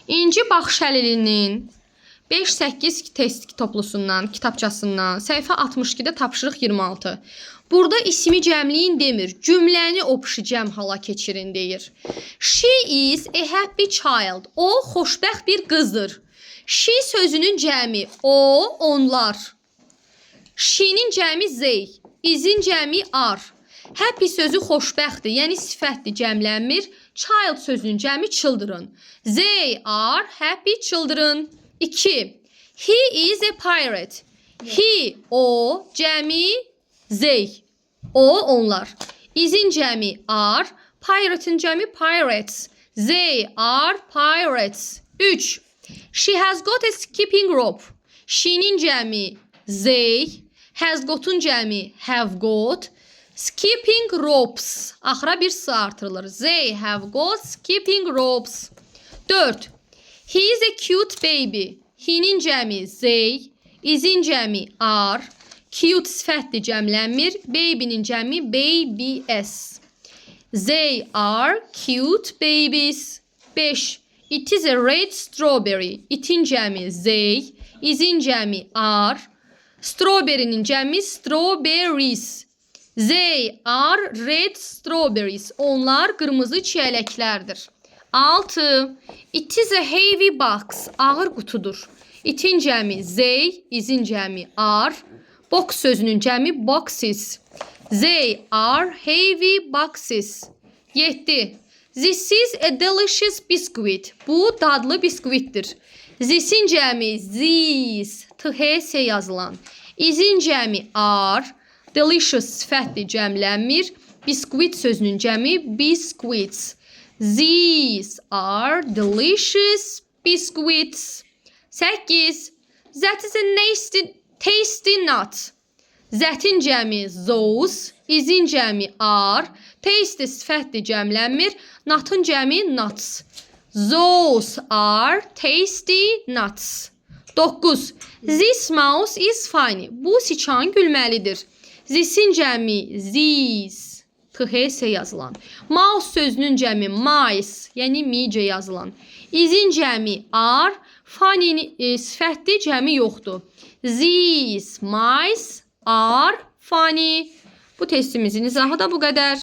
İnci Baxşəlilinin 5-8 test toplusundan, kitabçasından, səhifə 62-də tapşırıq 26. Burada ismi cəmliyin demir, cümləni opşi cəm hala keçirin deyir. She is a happy child. O, xoşbəxt bir qızdır. She sözünün cəmi, o, onlar. She'nin cəmi they, is'in cəmi are. Happy sözü xoşbəxtdir, yəni sifətdir, cəmlənmir. Child sözünün cəmi children. They are happy children. 2. He is a pirate. He, o, cəmi they. O, onlar. Is'in cəmi are. Pirate'ın cəmi pirates. They are pirates. 3. She has got a skipping rope. She'nin cəmi they. Has got'un cəmi have got. Skipping ropes. Axıra bir s artırılır. They have got skipping ropes. 4. He is a cute baby. He'nin cəmi they. Is'in cəmi are. Cute sifətdir, cəmlənmir. Baby'nin cəmi babies. They are cute babies. 5. It is a red strawberry. It'in cəmi they. Is'in cəmi are. Strawberry'nin cəmi strawberries. They are red strawberries. Onlar qırmızı çiyələklərdir. 6. It is a heavy box. Ağır qutudur. It'in cəmi they, is'in cəmi are. Box sözünün cəmi boxes. They are heavy boxes. 7. This is a delicious biscuit. Bu dadlı biskvittir. This'in cəmi these. T-H-S yazılan. Is'in cəmi are. Delicious sifətdir, cəmlənmir. Biscuit sözünün cəmi biscuits. These are delicious biscuits. 8. That is a tasty nut. That'in cəmi those. Is'in cəmi are. Tasty sifətdir, cəmlənmir. Nut'ın cəmi nuts. Those are tasty nuts. 9. This mouse is funny. Bu siçan gülməlidir. This'in cəmi these. T-H-S yazılan. Mouse sözünün cəmi mice. Yəni micə yazılan. Is'in cəmi are. Funny sifətdir, cəmi yoxdur. These mice are funny. Bu testimizin izahı da bu qədər.